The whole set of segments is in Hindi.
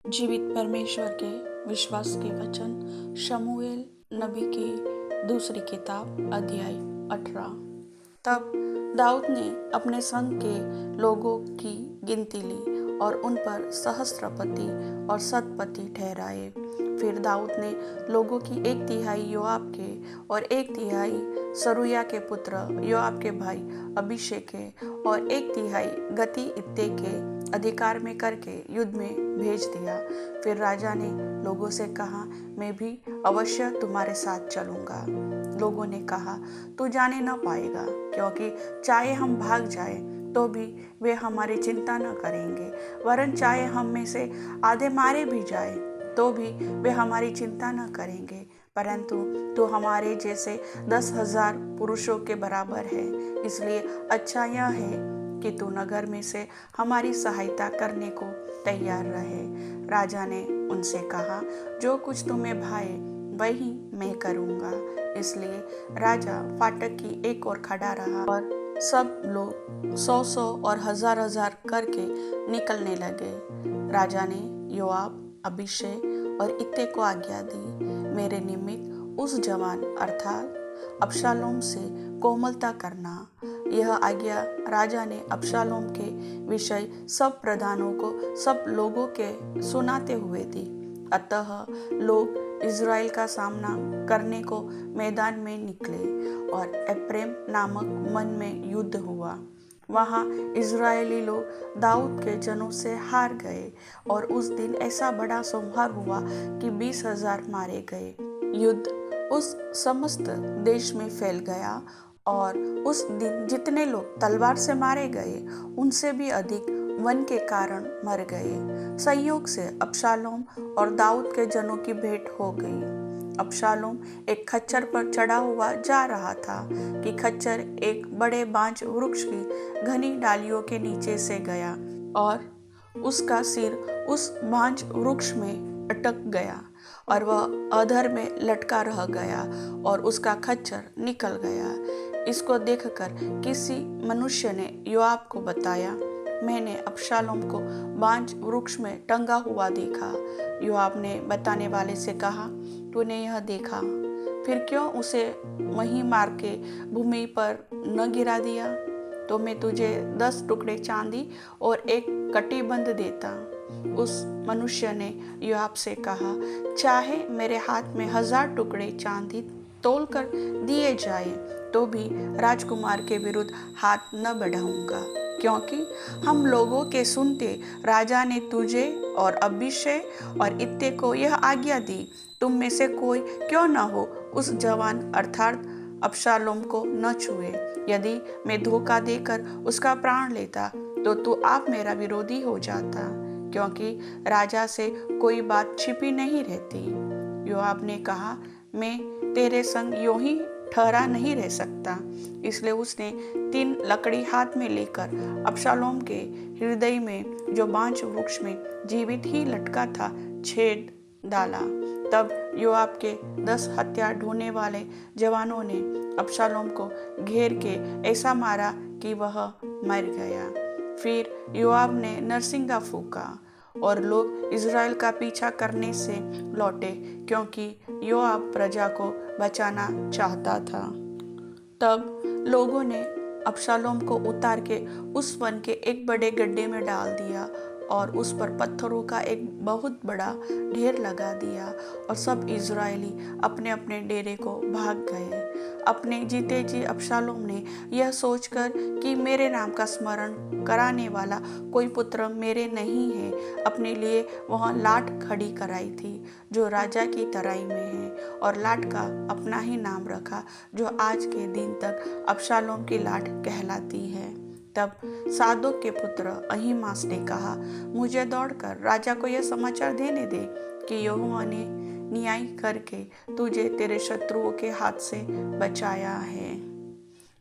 जीवित परमेश्वर के विश्वास के वचन शमूएल नबी की दूसरी किताब अध्याय 18। तब दाऊद ने अपने संग के लोगों की गिनती ली और उन पर सहस्त्रपति और शतपति ठहराए। फिर दाऊद ने लोगों की 1/3 योआब के और 1/3 सरूया के पुत्र योआब के भाई अभिषेक के और 1/3 गती इत्ते के अधिकार में करके युद्ध में भेज दिया। फिर राजा ने लोगों से कहा, मैं भी अवश्य तुम्हारे साथ चलूंगा। लोगों ने कहा, तू जाने न पाएगा, क्योंकि चाहे हम भाग जाए तो भी वे हमारी चिंता न करेंगे, वरन चाहे हम में से आधे मारे भी जाए तो भी वे हमारी चिंता न करेंगे, परंतु तू हमारे जैसे 10,000 पुरुषों के बराबर है। इसलिए अच्छा यह है कि तू नगर में से हमारी सहायता करने को तैयार रहे। राजा ने उनसे कहा, जो कुछ तुम्हें भाए वही मैं करूँगा। इसलिए राजा फाटक की एक ओर खड़ा रहा और सब लोग 100 और 1000 करके निकलने लगे। राजा ने योआब, अभिषेक और इत्ते को आज्ञा दी, मेरे निमित्त उस जवान अर्थात अबशालोम से कोमलता करना। यह आज्ञा राजा ने अबशालोम के विषय सब प्रधानों को सब लोगों के सुनाते हुए दी। अतः लोग इज़राइल का सामना करने को मैदान में निकले और एप्रैम नामक मन में युद्ध हुआ। वहाँ इज़राइली लोग दाऊद के जनों से हार गए और उस दिन ऐसा बड़ा संहार हुआ कि 20,000 मारे गए। युद्ध उस समस्त देश में फैल गया और उस दिन जितने लोग तलवार से मारे गए उनसे भी अधिक वन के कारण मर गए। संयोग से अबशालोम और दाऊद के जनों की भेंट हो गई। अबशालोम एक खच्चर पर चढ़ा हुआ जा रहा था कि खच्चर एक बड़े बांज वृक्ष की घनी डालियों के नीचे से गया और उसका सिर उस बांज वृक्ष में अटक गया और वह अधर में लटका रह गया और उसका खच्चर निकल गया। इसको देखकर किसी मनुष्य ने योआब को बताया, मैंने अबशालोम को बांज वृक्ष में टंगा हुआ देखा। योआब ने बताने वाले से कहा, तूने यह देखा, फिर क्यों उसे वहीं मार के भूमि पर न गिरा दिया? तो मैं तुझे 10 टुकड़े चांदी और एक कटीबंध देता। उस मनुष्य ने योआब से कहा, चाहे मेरे हाथ में 1000 टुकड़े चांदी तोल कर दिए जाए तो भी राजकुमार के विरुद्ध हाथ न बढ़ाऊंगा, क्योंकि हम लोगों के सुनते राजा ने तुझे और अभिषेक और इत्ते को यह आज्ञा दी, तुम में से कोई क्यों न हो उस जवान अर्थात अबशालोम को न छुए। यदि मैं धोखा देकर उसका प्राण लेता तो तू आप मेरा विरोधी हो जाता, क्योंकि राजा से कोई बात छिपी नहीं रहती। योआब ने कहा, मैं तेरे संग यूं ही ठहरा नहीं रह सकता। इसलिए उसने 3 लकड़ी हाथ में लेकर अबशालोम के हृदय में जो बांज वृक्ष में जीवित ही लटका था छेद डाला। तब योआब के 10 हथियार ढोने वाले जवानों ने अबशालोम को घेर के ऐसा मारा कि वह मर गया। फिर योआब ने नरसिंगा फूंका और लोग इज़राइल का पीछा करने से लौटे, क्योंकि योआब प्रजा को बचाना चाहता था। तब लोगों ने अबशालोम को उतार के उस वन के एक बड़े गड्ढे में डाल दिया और उस पर पत्थरों का एक बहुत बड़ा ढेर लगा दिया और सब इज़राइली अपने अपने डेरे को भाग गए। अपने जीते जी अबशालोम ने यह सोचकर कि मेरे नाम का स्मरण कराने वाला कोई पुत्र मेरे नहीं है, अपने लिए वहाँ लाट खड़ी कराई थी जो राजा की तराई में है, और लाट का अपना ही नाम रखा जो आज के दिन तक अबशालोम की लाट कहलाती है। तब सादोक के पुत्र अहीमास ने कहा, मुझे दौड़कर राजा को यह समाचार देने दे कि यहोवा ने न्याय करके तुझे तेरे शत्रुओं के हाथ से बचाया है।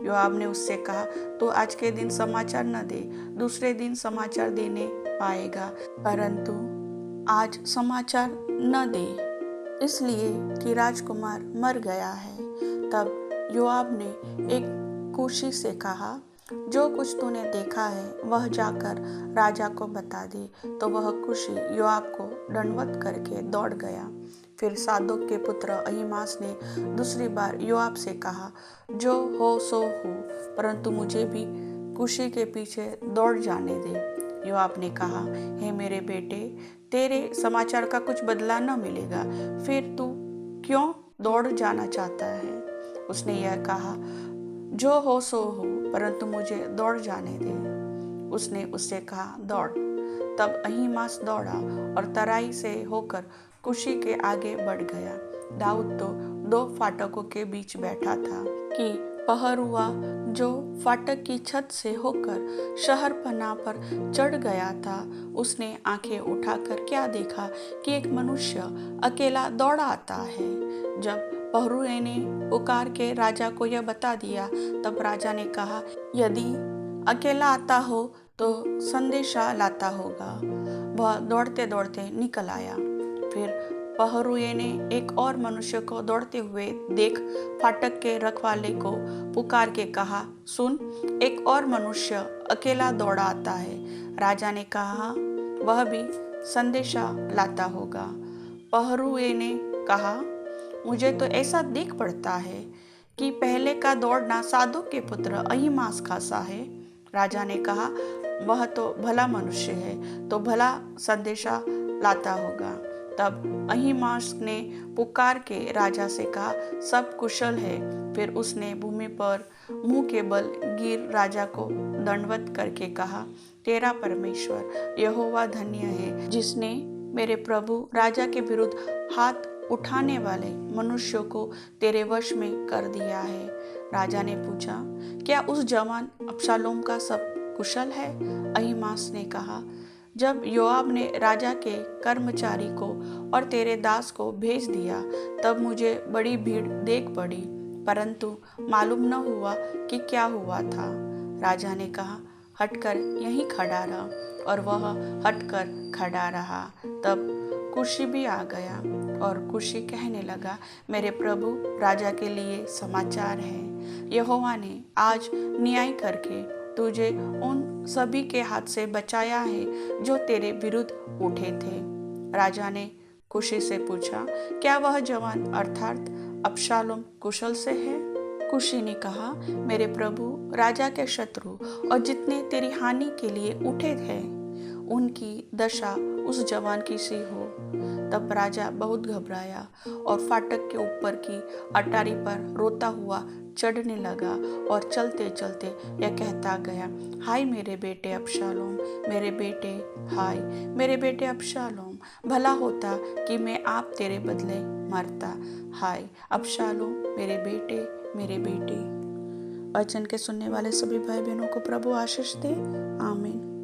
योआब ने उससे कहा, तो आज के दिन समाचार न दे, दूसरे दिन समाचार देने पाएगा, परंतु आज समाचार न दे, इसलिए कि राजकुमार मर गया है। तब योआब ने एक कूशी से कहा, जो कुछ तूने देखा है वह जाकर राजा को बता दे। तो वह कुशी योआब को दंडवत करके दौड़ गया। फिर सादोक के पुत्र अहीमास ने दूसरी बार योआब से कहा, जो हो सो हो, परंतु मुझे भी कुशी के पीछे दौड़ जाने दे। योआब ने कहा, हे मेरे बेटे, तेरे समाचार का कुछ बदला न मिलेगा, फिर तू क्यों दौड़ जाना चाहता है? उसने यह कहा, जो हो सो हो, परंतु मुझे दौड़ जाने दे। उसने उससे कहा, दौड़। तब अहीमास दौड़ा और तराई से होकर कुशी के आगे बढ़ गया। दाऊद तो दो फाटकों के बीच बैठा था कि पहरुआ जो फाटक की छत से होकर शहर पनाह पर चढ़ गया था, उसने आंखें उठाकर क्या देखा कि एक मनुष्य अकेला दौड़ा आता है। जब पहरुए ने पुकार के राजा को यह बता दिया, तब राजा ने कहा, यदि अकेला आता हो तो संदेशा लाता होगा। वह दौड़ते दौड़ते निकल आया। फिर पहरुए ने एक और मनुष्य को दौड़ते हुए देख फाटक के रखवाले को पुकार के कहा, सुन, एक और मनुष्य अकेला दौड़ा आता है। राजा ने कहा, वह भी संदेशा लाता होगा। पहरुए ने कहा, मुझे तो ऐसा दिख पड़ता है कि पहले का दौड़ना सादोक के पुत्र अहीमास का सा है। राजा ने कहा, वह तो भला मनुष्य है, तो भला संदेशा लाता होगा। तब अहीमास ने पुकार के राजा से कहा, सब कुशल है। फिर उसने भूमि पर मुंह के बल गिर राजा को दंडवत करके कहा, तेरा परमेश्वर यहोवा धन्य है, जिसने मेरे प्रभु राजा के विरुद्ध हाथ उठाने वाले मनुष्यों को तेरे वश में कर दिया है। राजा ने पूछा, क्या उस जवान अबशालोम का सब कुशल है? अहीमास ने कहा, जब योआब ने राजा के कर्मचारी को और तेरे दास को भेज दिया, तब मुझे बड़ी भीड़ देख पड़ी, परंतु मालूम न हुआ कि क्या हुआ था। राजा ने कहा, हटकर यहीं खड़ा रह, और वह हटकर खड़ा रहा। तब कुशी भी आ गया, और कुशी कहने लगा, मेरे प्रभु राजा के लिए समाचार है। यहोवा ने आज न्याय करके तुझे उन सभी के हाथ से बचाया है जो तेरे विरुद्ध उठे थे। राजा ने कुशी से पूछा, क्या वह जवान अर्थात अबशालोम कुशल से है? कुशी ने कहा, मेरे प्रभु राजा के शत्रु और जितने तेरी हानि के लिए उठे थे, उनकी दशा उस जवान की सी हो। तब राजा बहुत घबराया और फाटक के ऊपर की अटारी पर रोता हुआ चढ़ने लगा, और चलते चलते यह कहता गया, हाय मेरे बेटे अबशालोम, मेरे बेटे, हाय मेरे बेटे अबशालोम, भला होता कि मैं आप तेरे बदले मरता। हाय अबशालोम, मेरे बेटे, मेरे बेटे। वचन के सुनने वाले सभी भाई बहनों को प्रभु आशीष दे। आमीन।